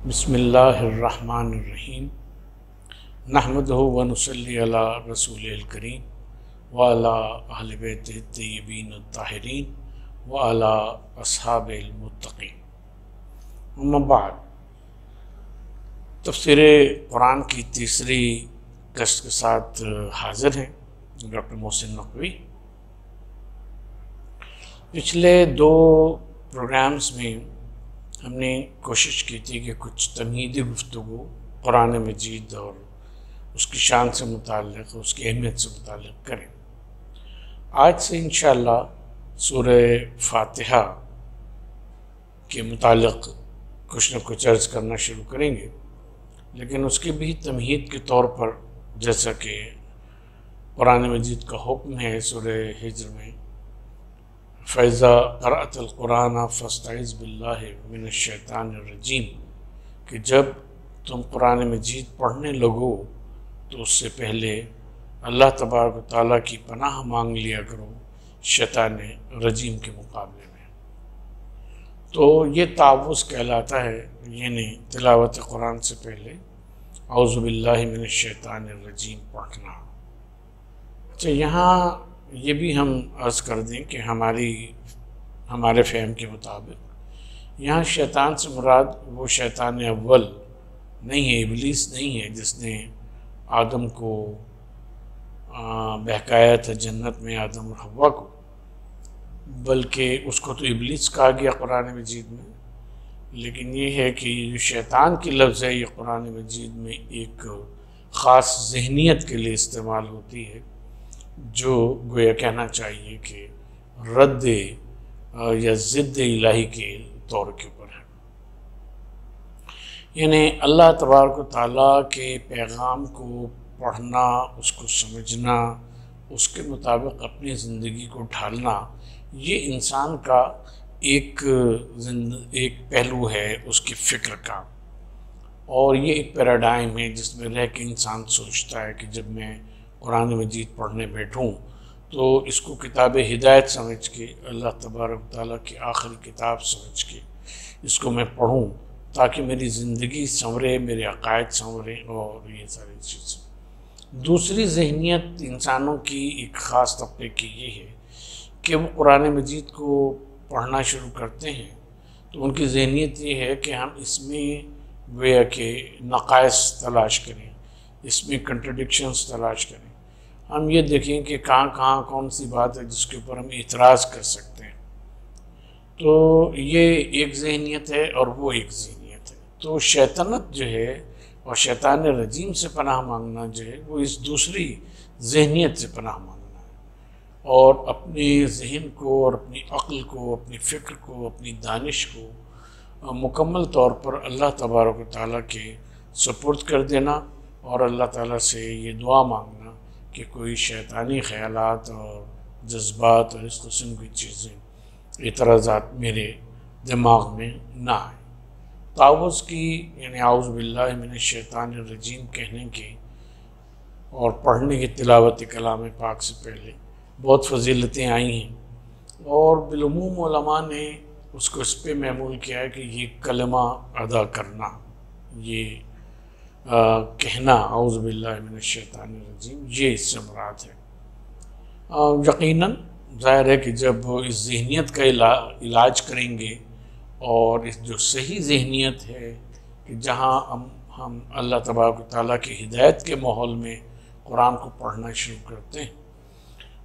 بسم اللہ الرحمن الرحیم نحمدہ ونصلی علی رسول الکریم وعلی اہل بیتہ الطیبین الطاہرین وعلی اصحاب المتقین۔ اما بعد، تفسیر قرآن کی تیسری قسط کے ساتھ حاضر ہیں ڈاکٹر محسن نقوی۔ پچھلے دو پروگرامز میں ہم نے کوشش کی تھی کہ کچھ تمہیدی گفتگو قرآن مجید اور اس کی شان سے متعلق، اس کی اہمیت سے متعلق کریں۔ آج سے انشاءاللہ سورہ فاتحہ کے متعلق کچھ نہ کچھ عرض کرنا شروع کریں گے، لیکن اس کی بھی تمہید کے طور پر، جیسا کہ قرآن مجید کا حکم ہے سورہ ہجر میں، فَإِذَا قَرَأْتَ الْقُرْآنَ فَاسْتَعِذْ بِاللَّهِ مِنَ الشَّيْطَانِ الرَّجِيمِ کہ جب تم قرآن مجید پڑھنے لگو تو اس سے پہلے اللہ تبارک و تعالیٰ کی پناہ مانگ لیا کرو شیطان رجیم کے مقابلے میں۔ تو یہ تعوذ کہلاتا ہے، یعنی تلاوت قرآن سے پہلے اعوذ باللہ من الشیطان الرجیم پڑھنا۔ اچھا، یہاں یہ بھی ہم عرض کر دیں کہ ہمارے فہم کے مطابق یہاں شیطان سے مراد وہ شیطان اول نہیں ہے، ابلیس نہیں ہے جس نے آدم کو بہکایا تھا جنت میں، آدم اور حوا کو، بلکہ اس کو تو ابلیس کہا گیا قرآن مجید میں، لیکن یہ ہے کہ جو شیطان کی لفظ ہے یہ قرآن مجید میں ایک خاص ذہنیت کے لیے استعمال ہوتی ہے، جو گویا کہنا چاہیے کہ رد یا ضد الہی کے طور کے اوپر ہے، یعنی اللہ تبارک و تعالیٰ کے پیغام کو پڑھنا، اس کو سمجھنا، اس کے مطابق اپنی زندگی کو ڈھالنا، یہ انسان کا ایک پہلو ہے اس کی فکر کا، اور یہ ایک پیراڈائم ہے جس میں رہ کے انسان سوچتا ہے کہ جب میں قرآن مجید پڑھنے بیٹھوں تو اس کو کتاب ہدایت سمجھ کے، اللہ تبارک و تعالیٰ کی آخری کتاب سمجھ کے اس کو میں پڑھوں تاکہ میری زندگی سنورے، میرے عقائد سنورے اور یہ ساری چیزیں۔ دوسری ذہنیت انسانوں کی ایک خاص طبقے کی یہ ہے کہ وہ قرآن مجید کو پڑھنا شروع کرتے ہیں تو ان کی ذہنیت یہ ہے کہ ہم اس میں گویا کہ نقائص تلاش کریں، اس میں کنٹرڈکشنز تلاش کریں، ہم یہ دیکھیں کہ کہاں کون سی بات ہے جس کے اوپر ہم اعتراض کر سکتے ہیں۔ تو یہ ایک ذہنیت ہے اور وہ ایک ذہنیت ہے۔ تو شیطنت جو ہے اور شیطان رجیم سے پناہ مانگنا جو ہے وہ اس دوسری ذہنیت سے پناہ مانگنا ہے، اور اپنے ذہن کو اور اپنی عقل کو، اپنی فکر کو، اپنی دانش کو مکمل طور پر اللہ تبارک و تعالیٰ کے سپرد کر دینا، اور اللہ تعالیٰ سے یہ دعا مانگنا کہ کوئی شیطانی خیالات اور جذبات اور اس قسم کی چیزیں، اعتراضات میرے دماغ میں نہ آئیں۔ تعوذ کی یعنی اعوذ باللہ من الشیطان الرجیم کہنے کے اور پڑھنے کی تلاوت کلام پاک سے پہلے بہت فضیلتیں آئی ہیں، اور بالعموم علماء نے اس کو اس پہ معمول کیا ہے کہ یہ کلمہ ادا کرنا، یہ کہنا اعوذ باللہ من الشیطان الرجیم، یہ اس سے مراد ہے۔ یقیناً ظاہر ہے کہ جب اس ذہنیت کا علاج کریں گے، اور اس جو صحیح ذہنیت ہے کہ جہاں ہم اللہ تبارک و تعالیٰ کی ہدایت کے ماحول میں قرآن کو پڑھنا شروع کرتے ہیں،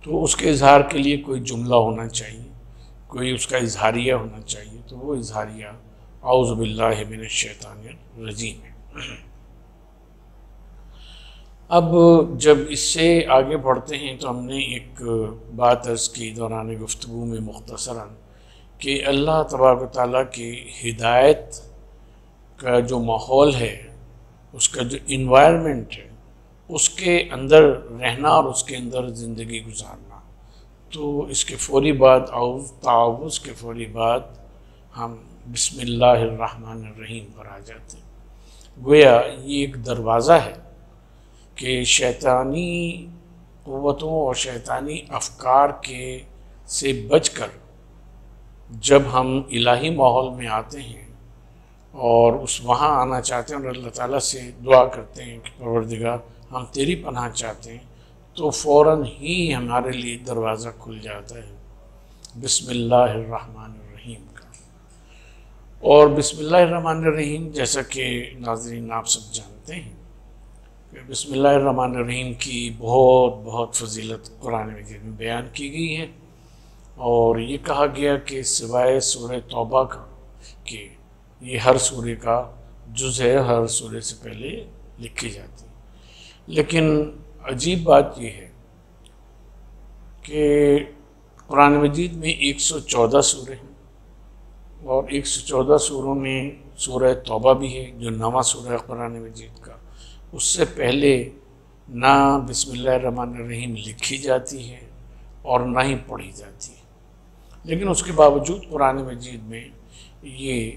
تو اس کے اظہار کے لیے کوئی جملہ ہونا چاہیے، کوئی اس کا اظہاریہ ہونا چاہیے، تو وہ اظہاریہ اعوذ باللہ من الشیطان الرجیم ہے۔ اب جب اس سے آگے بڑھتے ہیں تو ہم نے ایک بات عرض کی دوران گفتگو میں مختصراً کہ اللہ تبارک و تعالیٰ کی ہدایت کا جو ماحول ہے، اس کا جو انوائرمنٹ ہے، اس کے اندر رہنا اور اس کے اندر زندگی گزارنا، تو اس کے فوری بعد تعوذ کے فوری بعد ہم بسم اللہ الرحمن الرحیم پر آ جاتے ہیں۔ گویا یہ ایک دروازہ ہے کہ شیطانی قوتوں اور شیطانی افکار سے بچ کر جب ہم الہی ماحول میں آتے ہیں اور اس وہاں آنا چاہتے ہیں اور اللہ تعالیٰ سے دعا کرتے ہیں کہ پروردگار ہم تیری پناہ چاہتے ہیں، تو فوراً ہی ہمارے لیے دروازہ کھل جاتا ہے بسم اللہ الرحمن الرحیم کا۔ اور بسم اللہ الرحمن الرحیم جیسا کہ ناظرین آپ سب جانتے ہیں کہ بسم اللہ الرحمن الرحیم کی بہت فضیلت قرآن مجید میں بیان کی گئی ہے، اور یہ کہا گیا کہ سوائے سورہ توبہ کا کہ یہ ہر سورے کا جز ہے، ہر سورے سے پہلے لکھی جاتی ہے۔ لیکن عجیب بات یہ ہے کہ قرآن مجید میں 114 سورے ہیں، اور 114 سوروں میں سورہ توبہ بھی ہے جو 9واں سورہ ہے قرآن مجید کا۔ اس سے پہلے نہ بسم اللہ الرحمن الرحیم لکھی جاتی ہے اور نہ ہی پڑھی جاتی ہے، لیکن اس کے باوجود قرآن مجید میں یہ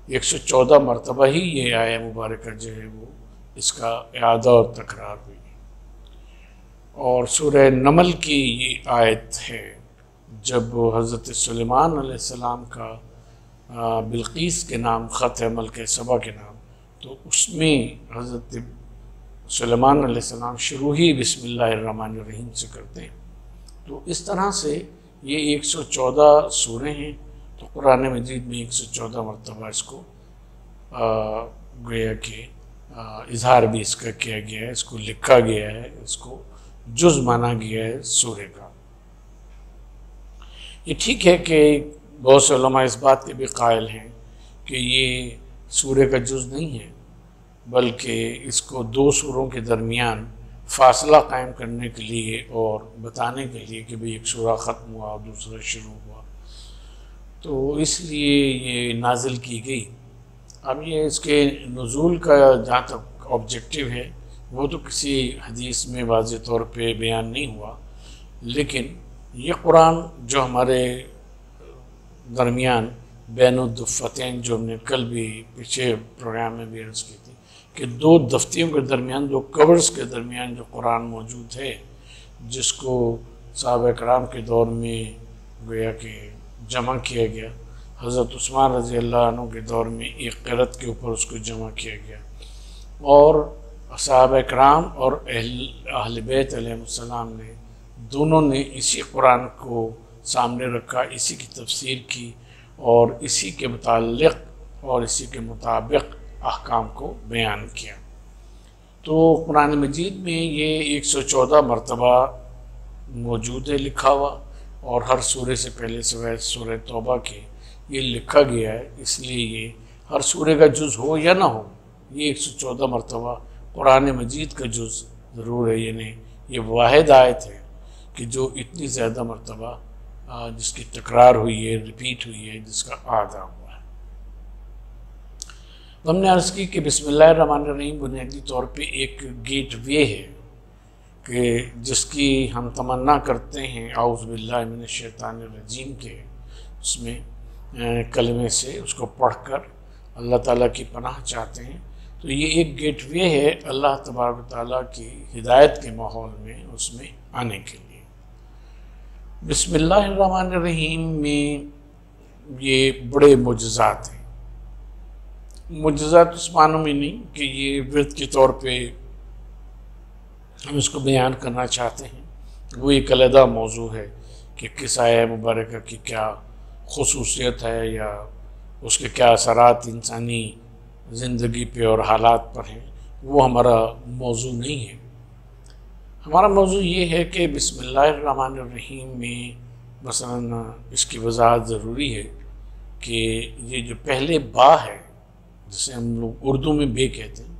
114 مرتبہ ہی یہ آیہ مبارکہ جو ہے وہ اس کا اعادہ اور تکرار ہوئی ہے۔ اور سورہ نمل کی یہ آیت ہے جب حضرت سلیمان علیہ السلام کا بلقیس کے نام خط ہے، ملکہ سبا کے نام، تو اس میں حضرت سلیمان علیہ السلام شروع ہی بسم اللہ الرحمن الرحیم سے کرتے ہیں۔ تو اس طرح سے یہ 114 سورے ہیں، تو قرآن مجید میں 114 مرتبہ اس کو گویا کہ اظہار بھی اس کا کیا گیا ہے، اس کو لکھا گیا ہے، اس کو جز مانا گیا ہے سورے کا۔ یہ ٹھیک ہے کہ بہت سے علماء اس بات کے بھی قائل ہیں کہ یہ سورے کا جز نہیں ہے، بلکہ اس کو 2 سوروں کے درمیان فاصلہ قائم کرنے کے لیے اور بتانے کے لیے کہ بھئی ایک سورہ ختم ہوا اور دوسرا شروع ہوا، تو اس لیے یہ نازل کی گئی۔ اب یہ اس کے نزول کا جہاں تک آبجیکٹیو ہے وہ تو کسی حدیث میں واضح طور پہ بیان نہیں ہوا، لیکن یہ قرآن جو ہمارے درمیان بین الدفتین، جو ہم نے کل بھی پیچھے پروگرام میں بھی عرض کی تھی کہ 2 دفتیوں کے درمیان، 2 کورز کے درمیان جو قرآن موجود ہے، جس کو صحابہ کرام کے دور میں گویا کہ جمع کیا گیا، حضرت عثمان رضی اللہ عنہ کے دور میں ایک قرت کے اوپر اس کو جمع کیا گیا، اور صحابہ کرام اور اہل بیت علیہ السلام نے دونوں نے اسی قرآن کو سامنے رکھا، اسی کی تفسیر کی اور اسی کے متعلق اور اسی کے مطابق احکام کو بیان کیا۔ تو قرآن مجید میں یہ 114 مرتبہ موجود ہے لکھا ہوا، اور ہر سورے سے پہلے سوائے سورہ توبہ کے یہ لکھا گیا ہے، اس لیے یہ ہر سورے کا جز ہو یا نہ ہو، یہ 114 مرتبہ قرآن مجید کا جز ضرور ہے، یعنی یہ واحد آیت ہے کہ جو اتنی زیادہ مرتبہ جس کی تکرار ہوئی ہے، ریپیٹ ہوئی ہے، جس کا اعادہ ہوا ہے۔ ہم نے عرض کی کہ بسم اللہ الرحمن الرحیم بنیادی طور پہ ایک گیٹ وے ہے کہ جس کی ہم تمنا کرتے ہیں اعوذ باللہ من الشیطان الرجیم کے، اس میں کلمے سے اس کو پڑھ کر اللہ تعالیٰ کی پناہ چاہتے ہیں، تو یہ ایک گیٹ وے ہے اللہ تبارک و تعالیٰ کی ہدایت کے ماحول میں اس میں آنے کے لیے۔ بسم اللہ الرحمن الرحیم میں یہ بڑے معجزات ہیں، معجزات اس معنی میں نہیں کہ یہ ورد کے طور پہ ہم اس کو بیان کرنا چاہتے ہیں، وہ ایک علیحدہ موضوع ہے کہ کس آیہ مبارکہ کی کیا خصوصیت ہے یا اس کے کیا اثرات انسانی زندگی پہ اور حالات پر ہیں، وہ ہمارا موضوع نہیں ہے۔ ہمارا موضوع یہ ہے کہ بسم اللہ الرحمن الرحیم میں مثلا اس کی وضاحت ضروری ہے کہ یہ جو پہلے با ہے، جسے ہم لوگ اردو میں بے کہتے ہیں،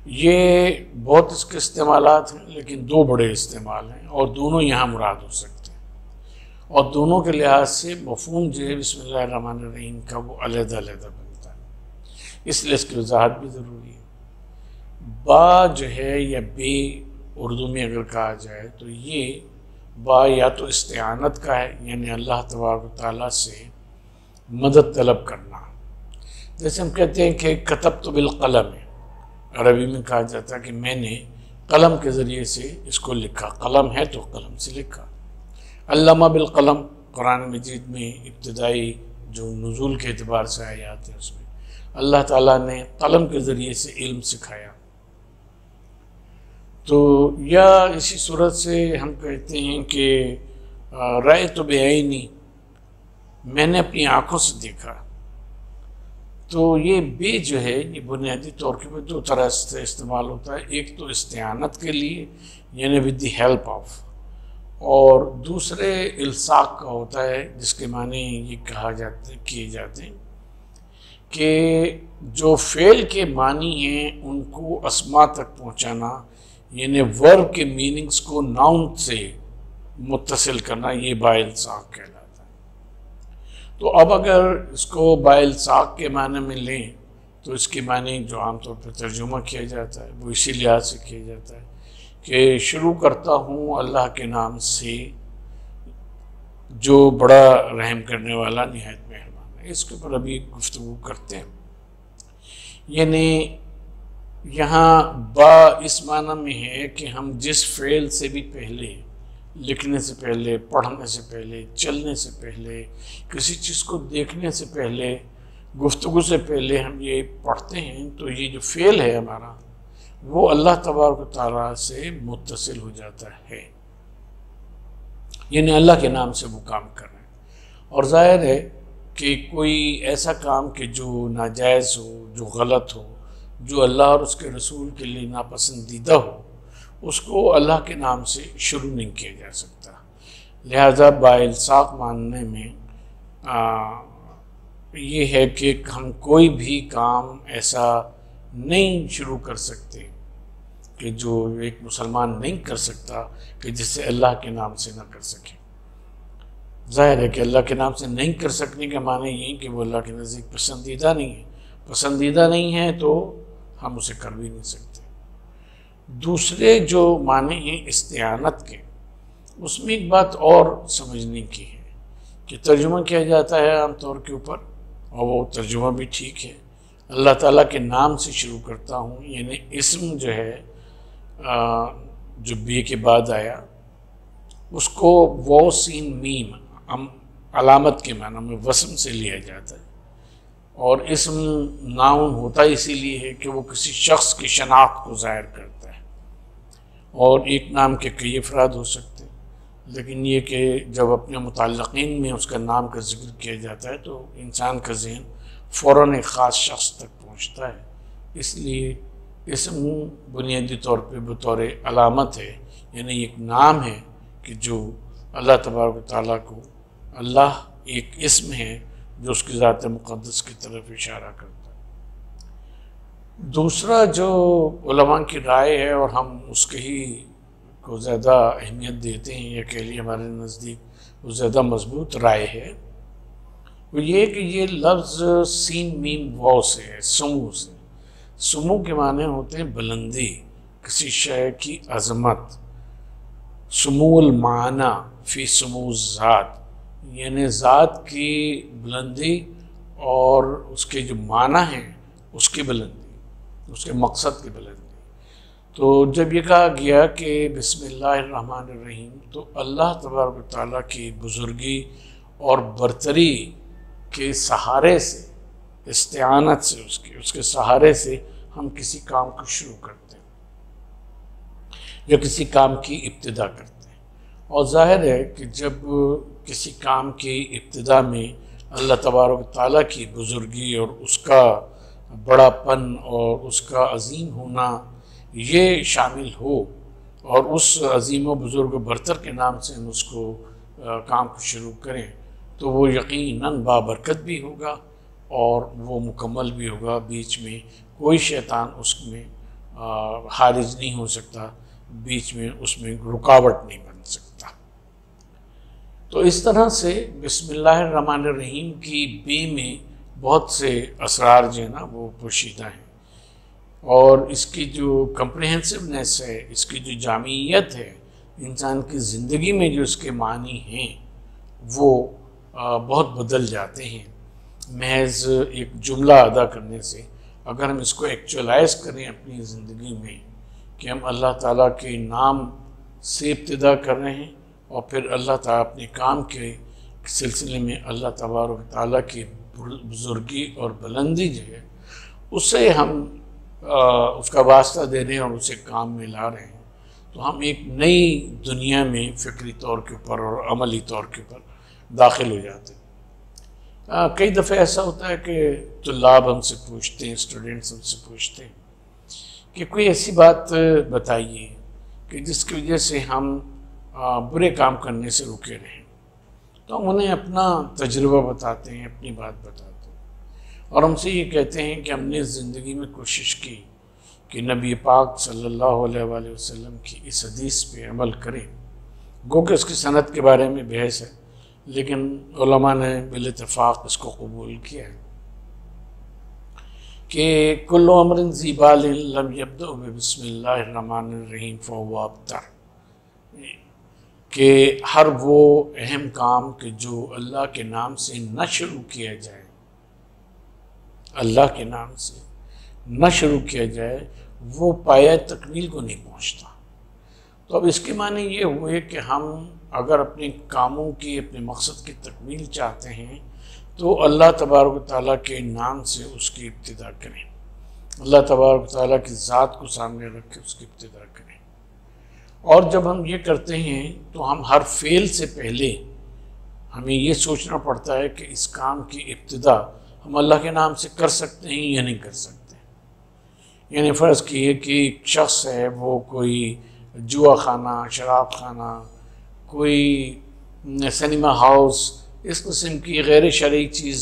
یہ بہت اس کے استعمالات ہیں، لیکن 2 بڑے استعمال ہیں اور دونوں یہاں مراد ہو سکتے ہیں، اور دونوں کے لحاظ سے مفہوم جو ہے بسم اللہ الرحمن الرحیم کا وہ علیحدہ علیحدہ بنتا ہے، اس لیے اس کی وضاحت بھی ضروری ہے۔ با جو ہے یا بے اردو میں اگر کہا جائے تو یہ با یا تو استعانت کا ہے، یعنی اللہ تبارک و تعالیٰ سے مدد طلب کرنا، جیسے ہم کہتے ہیں کہ کتبت بالقلم ہے، عربی میں کہا جاتا ہے کہ میں نے قلم کے ذریعے سے اس کو لکھا، قلم ہے تو قلم سے لکھا۔ علامہ بالقلم قرآن مجید میں ابتدائی جو نزول کے اعتبار سے آیات ہیں اس میں اللہ تعالیٰ نے قلم کے ذریعے سے علم سکھایا۔ تو یا اسی صورت سے ہم کہتے ہیں کہ رأیت بعینی، میں نے اپنی آنکھوں سے دیکھا۔ تو یہ بے جو ہے یہ بنیادی طور کے دو طرح سے استعمال ہوتا ہے، ایک تو استعانت کے لیے یعنی ود دی ہیلپ آف، اور دوسرے الصاق کا ہوتا ہے جس کے معنی یہ کیے جاتے ہیں کہ جو فعل کے معنی ہیں ان کو اسما تک پہنچانا، یعنی ورب کے میننگز کو ناؤن سے متصل کرنا، یہ بالصاق کہلاتا ہے۔ تو اب اگر اس کو بالصاق کے معنی میں لیں تو اس کے معنی جو عام طور پر ترجمہ کیا جاتا ہے وہ اسی لحاظ سے کیا جاتا ہے کہ شروع کرتا ہوں اللہ کے نام سے جو بڑا رحم کرنے والا نہایت مہربان ہے۔ اس کے اوپر ابھی گفتگو کرتے ہیں۔ یعنی یہاں با اس معنی میں ہے کہ ہم جس فعل سے بھی پہلے، لکھنے سے پہلے، پڑھنے سے پہلے، چلنے سے پہلے، کسی چیز کو دیکھنے سے پہلے، گفتگو سے پہلے ہم یہ پڑھتے ہیں تو یہ جو فعل ہے ہمارا وہ اللہ تبارک و تعالیٰ سے متصل ہو جاتا ہے، یعنی اللہ کے نام سے وہ کام کر رہے ہیں۔ اور ظاہر ہے کہ کوئی ایسا کام کہ جو ناجائز ہو، جو غلط ہو، جو اللہ اور اس کے رسول کے لیے ناپسندیدہ ہو، اس کو اللہ کے نام سے شروع نہیں کیا جا سکتا۔ لہذا بالصاق ماننے میں یہ ہے کہ ہم کوئی بھی کام ایسا نہیں شروع کر سکتے کہ جو ایک مسلمان نہیں کر سکتا کہ جس سے اللہ کے نام سے نہ کر سکے۔ ظاہر ہے کہ اللہ کے نام سے نہیں کر سکنے کا معنی یہ کہ وہ اللہ کے نزدیک پسندیدہ نہیں ہے، پسندیدہ نہیں ہے تو ہم اسے کر بھی نہیں سکتے۔ دوسرے جو معنی ہیں استعانت کے، اس میں ایک بات اور سمجھنے کی ہے کہ ترجمہ کیا جاتا ہے عام طور کے اوپر، اور وہ ترجمہ بھی ٹھیک ہے، اللہ تعالیٰ کے نام سے شروع کرتا ہوں، یعنی اسم جو ہے جو بے کے بعد آیا اس کو واو سین میم علامت کے معنی میں وسم سے لیا جاتا ہے، اور اسم ناؤن ہوتا اسی لیے ہے کہ وہ کسی شخص کی شناخت کو ظاہر کرتا ہے، اور ایک نام کے کئی افراد ہو سکتے ہیں، لیکن یہ کہ جب اپنے متعلقین میں اس کا نام کا ذکر کیا جاتا ہے تو انسان کا ذہن فوراً ایک خاص شخص تک پہنچتا ہے، اس لیے اسم بنیادی طور پہ بطور علامت ہے، یعنی ایک نام ہے کہ جو اللہ تبارک و تعالیٰ کو، اللہ ایک اسم ہے جو اس کی ذات مقدس کی طرف اشارہ کرتا ہے۔ دوسرا جو علماء کی رائے ہے اور ہم اس کے ہی کو زیادہ اہمیت دیتے ہیں یا کہہ لیے ہمارے نزدیک وہ زیادہ مضبوط رائے ہے، وہ یہ کہ یہ لفظ سین میم واو سے ہے، سمو سے۔ سمو کے معنی ہوتے ہیں بلندی، کسی شے کی عظمت، سمو المعنی فی سمو الذات، یعنی ذات کی بلندی اور اس کے جو معنی ہیں اس کی بلندی، اس کے مقصد کی بلندی۔ تو جب یہ کہا گیا کہ بسم اللہ الرحمن الرحیم، تو اللہ تبارک و تعالیٰ کی بزرگی اور برتری کے سہارے سے، استعانت سے، اس کے سہارے سے ہم کسی کام کو شروع کرتے ہیں یا کسی کام کی ابتدا کرتے ہیں۔ اور ظاہر ہے کہ جب کسی کام کی ابتدا میں اللہ تبارک و تعالیٰ کی بزرگی اور اس کا بڑا پن اور اس کا عظیم ہونا یہ شامل ہو، اور اس عظیم و بزرگ و برتر کے نام سے ہم اس کو کام کو شروع کریں، تو وہ یقیناً بابرکت بھی ہوگا اور وہ مکمل بھی ہوگا، بیچ میں کوئی شیطان اس میں حارج نہیں ہو سکتا، بیچ میں اس میں رکاوٹ نہیں بن سکتا۔ تو اس طرح سے بسم اللہ الرحمن الرحیم کی بے میں بہت سے اسرار جو ہیں نا وہ پوشیدہ ہیں، اور اس کی جو کمپریہنسونیس ہے، اس کی جو جامعیت ہے، انسان کی زندگی میں جو اس کے معنی ہیں وہ بہت بدل جاتے ہیں۔ محض ایک جملہ ادا کرنے سے اگر ہم اس کو ایکچولائز کریں اپنی زندگی میں کہ ہم اللہ تعالیٰ کے نام سے ابتدا کر رہے ہیں، اور پھر اللہ تعالیٰ اپنے کام کے سلسلے میں اللہ تبارک و تعالیٰ کی بزرگی اور بلندی جو ہے اس سے ہم اس کا واسطہ دے رہے ہیں اور اسے کام میں لا رہے ہیں، تو ہم ایک نئی دنیا میں فکری طور کے اوپر اور عملی طور کے اوپر داخل ہو جاتے ہیں۔ کئی دفعہ ایسا ہوتا ہے کہ طلاب ہم سے پوچھتے ہیں، اسٹوڈنٹس ہم سے پوچھتے ہیں کہ کوئی ایسی بات بتائیے کہ جس کی وجہ سے ہم برے کام کرنے سے رکے رہیں، تو ہم انہیں اپنا تجربہ بتاتے ہیں، اپنی بات بتاتے ہیں، اور ہم سے یہ کہتے ہیں کہ ہم نے زندگی میں کوشش کی کہ نبی پاک صلی اللہ علیہ وآلہ وسلم کی اس حدیث پہ عمل کریں، گو کہ اس کی سند کے بارے میں بحث ہے، لیکن علماء نے بالاتفاق اس کو قبول کیا ہے کہ کل امر ذی بال لم یبدأ بسم اللہ الرحمن الرحیم فہو ابتر، کہ ہر وہ اہم کام کہ جو اللہ کے نام سے نہ شروع کیا جائے، اللہ کے نام سے نہ شروع کیا جائے، وہ پایہ تکمیل کو نہیں پہنچتا۔ تو اب اس کے معنی یہ ہوئے کہ ہم اگر اپنے کاموں کی، اپنے مقصد کی تکمیل چاہتے ہیں تو اللہ تبارک و تعالیٰ کے نام سے اس کی ابتدا کریں، اللہ تبارک و تعالیٰ کی ذات کو سامنے رکھ کے اس کی ابتدا کریں۔ اور جب ہم یہ کرتے ہیں تو ہم ہر فعل سے پہلے ہمیں یہ سوچنا پڑتا ہے کہ اس کام کی ابتدا ہم اللہ کے نام سے کر سکتے ہیں یا نہیں کر سکتے۔ یعنی فرض کیے کہ ایک شخص ہے، وہ کوئی جوا خانہ، شراب خانہ، کوئی سنیما ہاؤس، اس قسم کی غیر شرعی چیز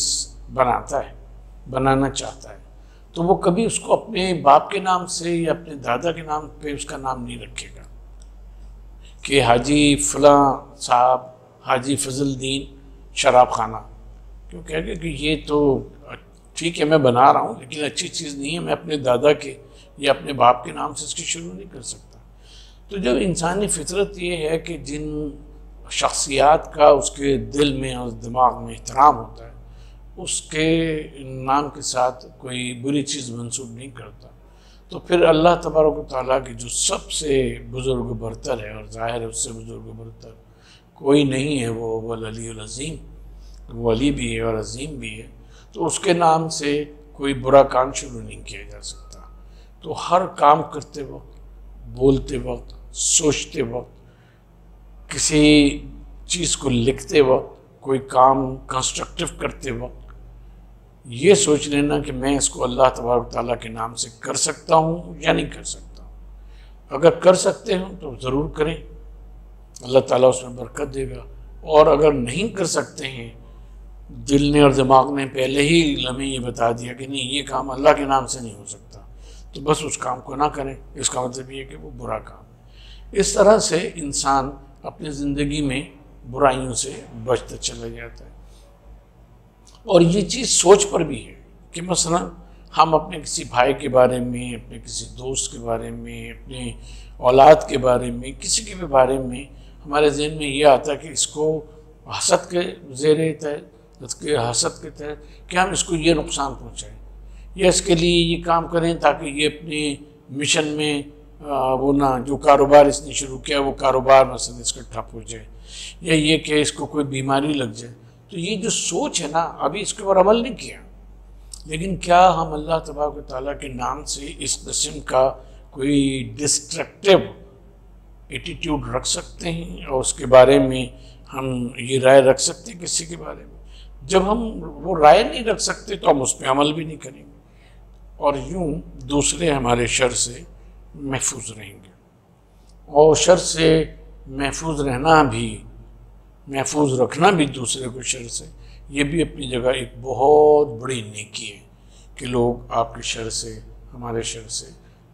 بنانا چاہتا ہے، تو وہ کبھی اس کو اپنے باپ کے نام سے یا اپنے دادا کے نام پہ اس کا نام نہیں رکھے گا کہ حاجی فلاں صاحب، حاجی فضل الدین شراب خانہ، کیوں کہہ گے کہ یہ تو ٹھیک ہے میں بنا رہا ہوں لیکن اچھی چیز نہیں ہے، میں اپنے دادا کے یا اپنے باپ کے نام سے اس کی شروع نہیں کر سکتا۔ تو جب انسانی فطرت یہ ہے کہ جن شخصیات کا اس کے دل میں اور دماغ میں احترام ہوتا ہے، اس کے نام کے ساتھ کوئی بری چیز منسوب نہیں کرتا، تو پھر اللہ تبارک و تعالیٰ کی جو سب سے بزرگ برتر ہے، اور ظاہر ہے اس سے بزرگ برتر کوئی نہیں ہے، وہ العلی العظیم، وہ علی بھی ہے اور عظیم بھی ہے، تو اس کے نام سے کوئی برا کام شروع نہیں کیا جا سکتا۔ تو ہر کام کرتے وقت، بولتے وقت، سوچتے وقت، کسی چیز کو لکھتے وقت، کوئی کام کنسٹرکٹیو کرتے وقت، یہ سوچ لینا کہ میں اس کو اللہ تبارک تعالیٰ کے نام سے کر سکتا ہوں یا نہیں کر سکتا ہوں۔ اگر کر سکتے ہوں تو ضرور کریں، اللہ تعالیٰ اس میں برکت دے گا، اور اگر نہیں کر سکتے ہیں، دل نے اور دماغ نے پہلے ہی لمحے یہ بتا دیا کہ نہیں یہ کام اللہ کے نام سے نہیں ہو سکتا، تو بس اس کام کو نہ کریں، اس کا مطلب یہ کہ وہ برا کام ہے۔ اس طرح سے انسان اپنی زندگی میں برائیوں سے بچتا چلا جاتا ہے۔ اور یہ چیز سوچ پر بھی ہے کہ مثلا ہم اپنے کسی بھائی کے بارے میں، اپنے کسی دوست کے بارے میں، اپنے اولاد کے بارے میں، کسی کے بھی بارے میں ہمارے ذہن میں یہ آتا ہے کہ اس کو حسد کے زیر تحت، حسد کے تحت کہ ہم اس کو یہ نقصان پہنچائیں، یا اس کے لیے یہ کام کریں تاکہ یہ اپنے مشن میں وہ نہ، جو کاروبار اس نے شروع کیا وہ کاروبار مثلا اس کا ٹھپ ہو جائے، یا یہ کہ اس کو کوئی بیماری لگ جائے۔ تو یہ جو سوچ ہے نا، ابھی اس کے اوپر عمل نہیں کیا، لیکن کیا ہم اللہ تبارک و تعالیٰ کے نام سے اس قسم کا کوئی ڈسٹرکٹیو ایٹیٹیوڈ رکھ سکتے ہیں، اور اس کے بارے میں ہم یہ رائے رکھ سکتے ہیں کسی کے بارے میں؟ جب ہم وہ رائے نہیں رکھ سکتے تو ہم اس پہ عمل بھی نہیں کریں گے، اور یوں دوسرے ہمارے شر سے محفوظ رہیں گے۔ اور شر سے محفوظ رہنا بھی، محفوظ رکھنا بھی دوسرے کو شر سے، یہ بھی اپنی جگہ ایک بہت بڑی نیکی ہے کہ لوگ آپ کے شر سے، ہمارے شر سے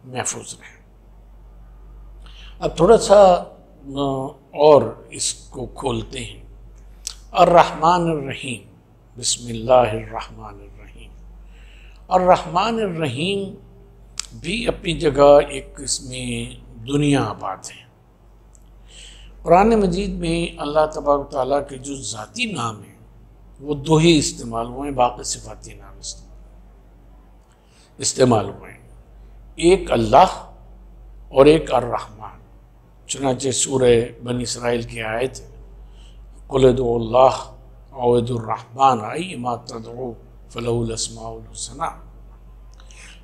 محفوظ رہیں۔ اب تھوڑا سا اور اس کو کھولتے ہیں۔ الرحمن الرحیم، بسم اللہ الرحمن الرحیم۔ الرحمن الرحیم بھی اپنی جگہ ایک اس میں دنیا آباد ہے۔ قرآن مجید میں اللہ تبارک تعالیٰ کے جو ذاتی نام ہیں وہ دو ہی استعمال ہوئے ہیں، باقی صفاتی نام استعمال ہوئے ہیں، ایک اللہ اور ایک الرحمن۔ چنانچہ سورہ بنی اسرائیل کی آیت ہے، قُلِ ادْعُوا اللَّهَ أَوْ ادْعُوا الرَّحْمَنَ أَيَّمَّا تَدْعُوا فَلَهُ الْأَسْمَاءُ الْحُسْنَىٰ۔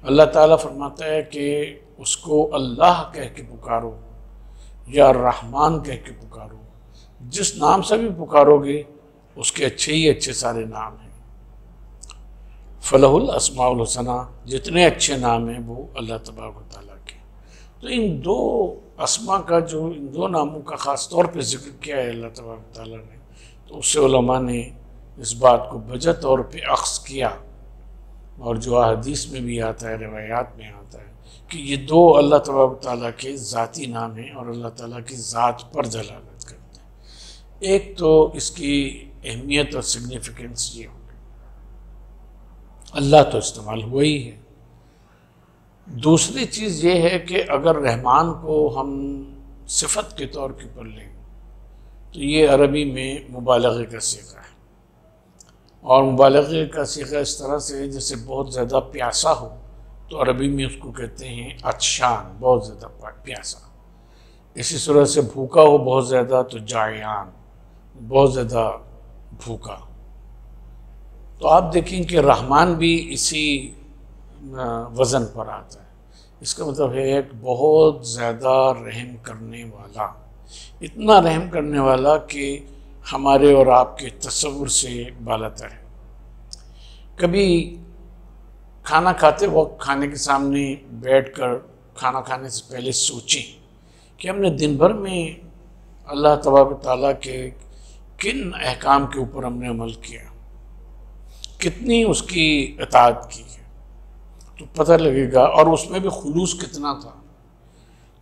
اللہ تعالیٰ فرماتا ہے کہ اس کو اللہ کہہ کے پکارو یا الرحمن کہہ کے پکارو، جس نام سے بھی پکارو گے اس کے اچھے ہی اچھے سارے نام ہیں۔ فَلَهُ الْأَسْمَاءُ الْحُسْنَى، جتنے اچھے نام ہیں وہ اللہ تبارک و تعالیٰ کے۔ تو ان دو اسماء کا جو ان دو ناموں کا خاص طور پہ ذکر کیا ہے اللہ تبارک و تعالیٰ نے، تو اس سے علماء نے اس بات کو بجا طور پہ اخذ کیا، اور جو حدیث میں بھی آتا ہے، روایات میں آتا ہے کہ یہ دو اللہ تبارک و تعالیٰ کے ذاتی نام ہیں اور اللہ تعالیٰ کی ذات پر دلالت کرتے ہیں۔ ایک تو اس کی اہمیت اور سگنیفیکنس یہ ہوگی، اللہ تو استعمال ہوا ہی ہے۔ دوسری چیز یہ ہے کہ اگر رحمان کو ہم صفت کے طور کے پر لیں تو یہ عربی میں مبالغے کا صیغہ ہے، اور مبالغے کا صیغہ اس طرح سے جیسے بہت زیادہ پیاسا ہو تو عربی میں اس کو کہتے ہیں عطشان، بہت زیادہ پیاسا۔ اسی صورت سے بھوکا ہو بہت زیادہ تو جائعان، بہت زیادہ بھوکا۔ تو آپ دیکھیں کہ رحمان بھی اسی وزن پر آتا ہے۔ اس کا مطلب ہے ایک بہت زیادہ رحم کرنے والا، اتنا رحم کرنے والا کہ ہمارے اور آپ کے تصور سے بالاتر ہے۔ کبھی کھانا کھاتے وقت کھانے کے سامنے بیٹھ کر کھانا کھانے سے پہلے سوچیں کہ ہم نے دن بھر میں اللہ تبارک و تعالیٰ کے کن احکام کے اوپر ہم نے عمل کیا، کتنی اس کی اطاعت کی ہے، تو پتہ لگے گا، اور اس میں بھی خلوص کتنا تھا،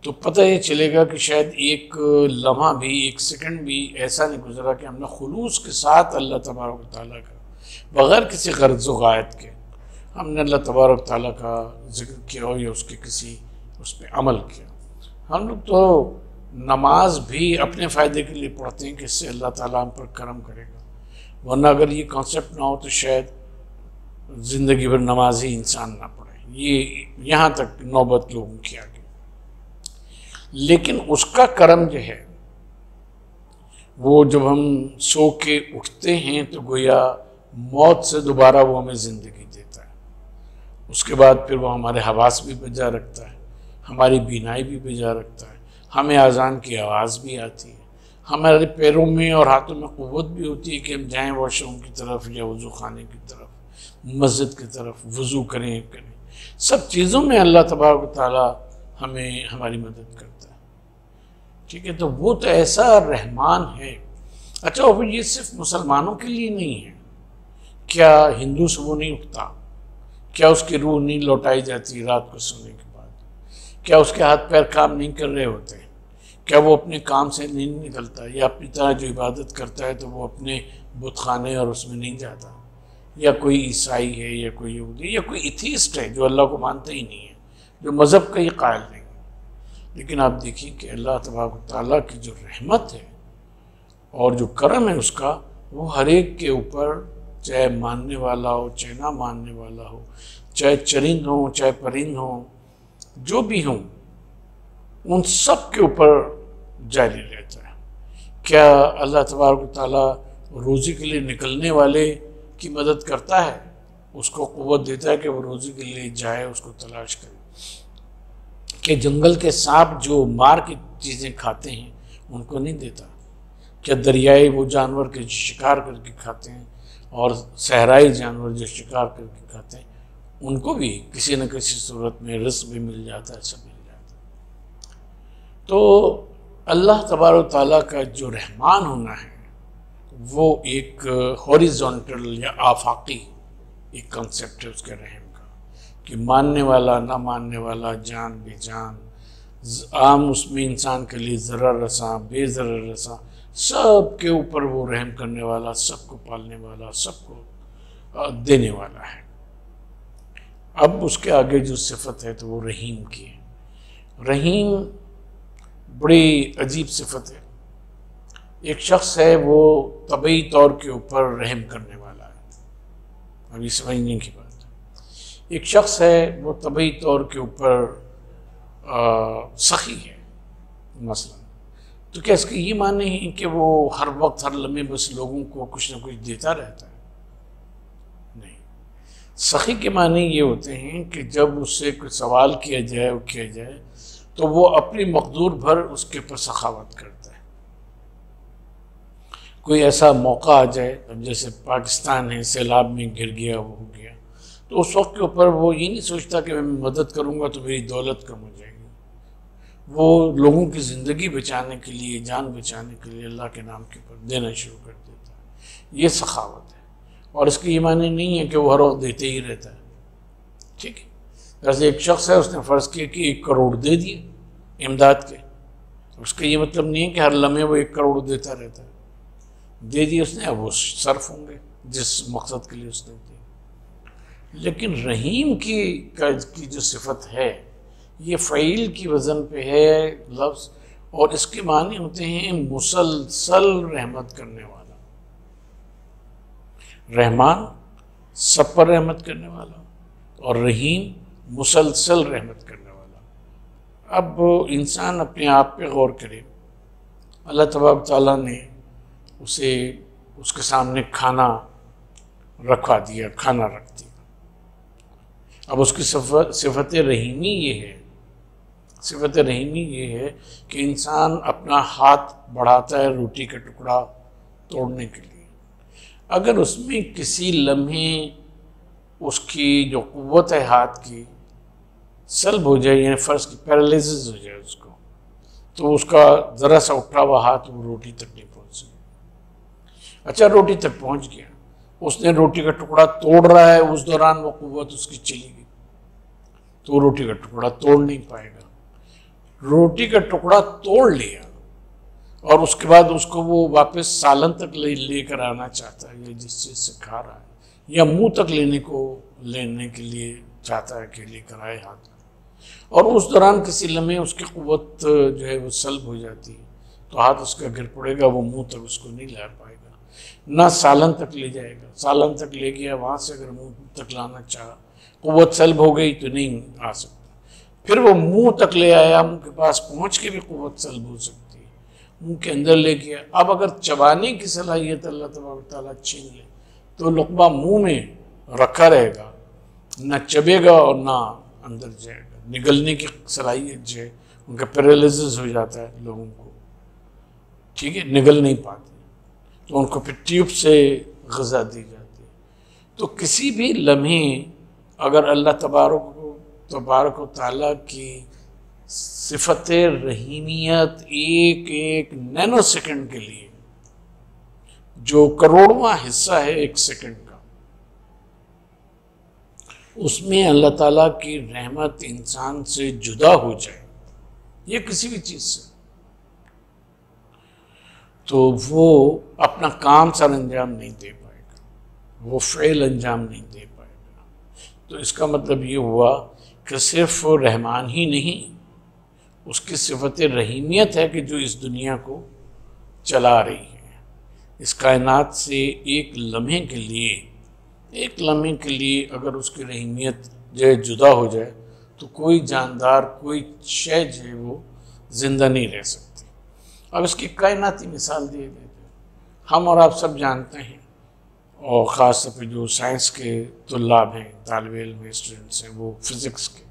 تو پتہ یہ چلے گا کہ شاید ایک لمحہ بھی، ایک سیکنڈ بھی ایسا نہیں گزرا کہ ہم نے خلوص کے ساتھ اللہ تبارک و تعالیٰ کا بغیر کسی غرض و غایت کے ہم نے اللہ تبارک و تعالیٰ کا ذکر کیا ہو یا اس کے کسی اس پہ عمل کیا۔ ہم لوگ تو نماز بھی اپنے فائدے کے لیے پڑھتے ہیں کہ اس سے اللہ تعالیٰ ہم پر کرم کرے گا، ورنہ اگر یہ کانسیپٹ نہ ہو تو شاید زندگی بھر نماز ہی انسان نہ پڑھے، یہ یہاں تک نوبت لوگوں کی آ گئی۔ لیکن اس کا کرم جو ہے وہ جب ہم سو کے اٹھتے ہیں تو گویا موت سے دوبارہ وہ ہمیں زندگی دیتا ہے، اس کے بعد پھر وہ ہمارے حواس بھی بجا رکھتا ہے، ہماری بینائی بھی بجا رکھتا ہے، ہمیں اذان کی آواز بھی آتی ہے، ہمارے پیروں میں اور ہاتھوں میں قوت بھی ہوتی ہے کہ ہم جائیں واش روم کی طرف یا وضو خانے کی طرف، مسجد کی طرف وضو کریں۔ سب چیزوں میں اللہ تبارک و تعالیٰ ہمیں ہماری مدد کرتا ہے، ٹھیک ہے۔ تو وہ تو ایسا رحمان ہے۔ اچھا، وہ یہ صرف مسلمانوں کے لیے نہیں ہے، کیا ہندو سے وہ نہیں اٹھتا؟ کیا اس کی روح نہیں لوٹائی جاتی رات کو سونے کے بعد؟ کیا اس کے ہاتھ پیر کام نہیں کر رہے ہوتے؟ کیا وہ اپنے کام سے نہیں نکلتا، یا اپنی طرح جو عبادت کرتا ہے تو وہ اپنے بت خانے اور اس میں نہیں جاتا؟ یا کوئی عیسائی ہے، یا کوئی یہودی، یا کوئی ایتھیسٹ ہے جو اللہ کو مانتا ہی نہیں ہے، جو مذہب کا ہی قائل نہیں ہے۔ لیکن آپ دیکھیں کہ اللہ تبارک و تعالیٰ کی جو رحمت ہے اور جو کرم ہے اس کا، وہ ہر ایک کے اوپر، چاہے ماننے والا ہو چاہے نہ ماننے والا ہو، چاہے چرند ہوں چاہے پرند ہوں، جو بھی ہوں، ان سب کے اوپر جاری رہتا ہے۔ کیا اللہ تبارک و تعالیٰ روزی کے لیے نکلنے والے کی مدد کرتا ہے؟ اس کو قوت دیتا ہے کہ وہ روزی کے لیے جائے، اس کو تلاش کرے؟ کہ جنگل کے سانپ جو مار کی چیزیں کھاتے ہیں ان کو نہیں دیتا؟ کیا دریائی وہ جانور کے شکار کر کے کھاتے ہیں اور صحرائی جانور جو شکار کر کے کھاتے ہیں ان کو بھی کسی نہ کسی صورت میں رزق بھی مل جاتا ہے، سب مل جاتا ہے؟ تو اللہ تبارک و تعالیٰ کا جو رحمان ہونا ہے وہ ایک ہاریزونٹل یا آفاقی ایک کنسیپٹ ہے اس کے رحم کا، کہ ماننے والا نہ ماننے والا، جان بے جان، عام اس میں انسان کے لیے ضرر رساں بے ضرر رساں، سب کے اوپر وہ رحم کرنے والا، سب کو پالنے والا، سب کو دینے والا ہے۔ اب اس کے آگے جو صفت ہے تو وہ رحیم کی ہے۔ رحیم بڑی عجیب صفت ہے۔ ایک شخص ہے وہ طبعی طور کے اوپر رحم کرنے والا ہے، ابھی سمجھنے کی بات ہے۔ ایک شخص ہے وہ طبعی طور کے اوپر سخی ہے مثلا، تو کیا اس کے یہ معنی ہے کہ وہ ہر وقت ہر لمحے بس لوگوں کو کچھ نہ کچھ دیتا رہتا ہے؟ نہیں، سخی کے معنی یہ ہوتے ہیں کہ جب اس سے کوئی سوال کیا جائے تو وہ اپنی مقدور بھر اس کے اوپر سخاوت کرتا ہے۔ کوئی ایسا موقع آ جائے، اب جیسے پاکستان ہے، سیلاب میں گر گیا، وہ ہو گیا، تو اس وقت کے اوپر وہ یہ نہیں سوچتا کہ میں مدد کروں گا تو میری دولت کم ہو جائے گی، وہ لوگوں کی زندگی بچانے کے لیے، جان بچانے کے لیے اللہ کے نام کے اوپر دینا شروع کر دیتا ہے۔ یہ سخاوت ہے، اور اس کی یہ معنی نہیں ہے کہ وہ ہر وقت دیتے ہی رہتا ہے، ٹھیک ہے۔ جیسے ایک شخص ہے، اس نے فرض کیا کہ 1 کروڑ دے دیے امداد کے، اس کا یہ مطلب نہیں ہے کہ ہر لمحے وہ 1 کروڑ دیتا رہتا ہے، دے دیے اس نے، اب وہ صرف ہوں گے جس مقصد کے لیے اس نے دی۔ لیکن رحیم کی جو صفت ہے، یہ فعیل کی وزن پہ ہے لفظ، اور اس کے معنی ہوتے ہیں مسلسل رحمت کرنے والا۔ رحمان سب پر رحمت کرنے والا، اور رحیم مسلسل رحمت کرنے والا۔ اب انسان اپنے آپ پہ غور کرے، اللہ تبارک تعالیٰ نے اسے اس کے سامنے کھانا رکھوا دیا، کھانا رکھ دیا۔ اب اس کی صفت رحیمی یہ ہے کہ انسان اپنا ہاتھ بڑھاتا ہے روٹی کا ٹکڑا توڑنے کے لیے، اگر اس میں کسی لمحے اس کی جو قوت ہے ہاتھ کی سلب ہو جائے، یعنی فرض کی پیرالائزز ہو جائے اس کو، تو اس کا ذرا سا اٹھا ہوا ہاتھ وہ روٹی تک نہیں پہنچ سکے۔ اچھا، روٹی تک پہنچ گیا، اس نے روٹی کا ٹکڑا توڑ رہا ہے، اس دوران وہ قوت اس کی چلی گئی تو وہ روٹی کا ٹکڑا توڑ نہیں پائے گا۔ روٹی کا ٹکڑا توڑ لیا اور اس کے بعد اس کو وہ واپس سالن تک لے کر آنا چاہتا ہے، یا جس چیز سے کھا رہا ہے، یا منہ تک لینے کے لیے چاہتا ہے کہ لے کر آئے ہاتھ، اور اس دوران کسی لمحے اس کی قوت جو ہے وہ سلب ہو جاتی ہے تو ہاتھ اس کا گر پڑے گا، وہ منہ تک اس کو نہیں لا پائے گا، نہ سالن تک لے جائے گا۔ سالن تک لے گیا، وہاں سے اگر منہ تک لانا چاہا، قوت سلب ہو گئی تو نہیں آ سکتا۔ پھر وہ منہ تک لے آیا، منہ کے پاس پہنچ کے بھی قوت سلب ہو سکتی ہے، منہ کے اندر لے گیا۔ اب اگر چبانے کی صلاحیت اللہ تبارک تعالیٰ چھین لے تو لقمہ منہ میں رکھا رہے گا، نہ چبے گا اور نہ اندر جائے گا۔ نگلنے کی صلاحیت جو ہے، ان کا پیرالائزز ہو جاتا ہے لوگوں کو، ٹھیک ہے، نگل نہیں پاتے تو ان کو پھر ٹیوب سے غذا دی جاتی ہے۔ تو کسی بھی لمحے اگر اللہ تبارک و تعالیٰ کی صفت رحیمیت ایک نینو سیکنڈ کے لیے، جو کروڑواں حصہ ہے 1 سیکنڈ کا، اس میں اللہ تعالیٰ کی رحمت انسان سے جدا ہو جائے، یہ کسی بھی چیز سے، تو وہ اپنا کام سر انجام نہیں دے پائے گا، وہ فعل انجام نہیں دے پائے گا۔ تو اس کا مطلب یہ ہوا کہ صرف رحمان ہی نہیں، اس کی صفت رحیمیت ہے کہ جو اس دنیا کو چلا رہی ہے۔ اس کائنات سے ایک لمحے کے لیے اگر اس کی رحیمیت جو ہے جدا ہو جائے تو کوئی جاندار، کوئی شے جو ہے وہ زندہ نہیں رہ سکتی۔ اب اس کی کائناتی مثال دے دیتے ہیں، ہم اور آپ سب جانتے ہیں، اور خاص طور پہ جو سائنس کے طلاب ہیں، طالب علم اسٹوڈنٹس ہیں، وہ فزکس کے،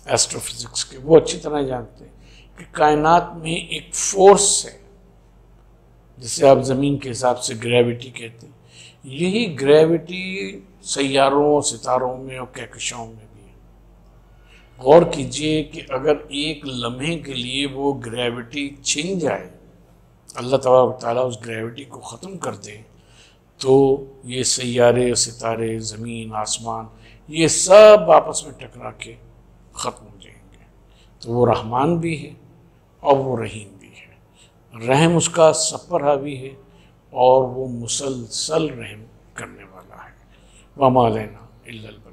ایسٹرو فزکس کے، وہ اچھی طرح جانتے ہیں کہ کائنات میں ایک فورس ہے جسے آپ زمین کے حساب سے گریوٹی کہتے ہیں۔ یہی گریوٹی سیاروں، ستاروں میں اور کہکشاؤں میں بھی ہے۔ غور کیجئے کہ اگر ایک لمحے کے لیے وہ گریوٹی چھن جائے، اللہ تبارک تعالیٰ اس گریوٹی کو ختم کر دے، تو یہ سیارے، ستارے، زمین، آسمان، یہ سب آپس میں ٹکرا کے ختم ہو جائیں گے۔ تو وہ رحمان بھی ہے اور وہ رحیم بھی ہے، رحم اس کا سب پر حاوی ہے اور وہ مسلسل رحم کرنے والا ہے۔ وَمَا عَلَيْنَا إِلَّا الْبَلَاغُ۔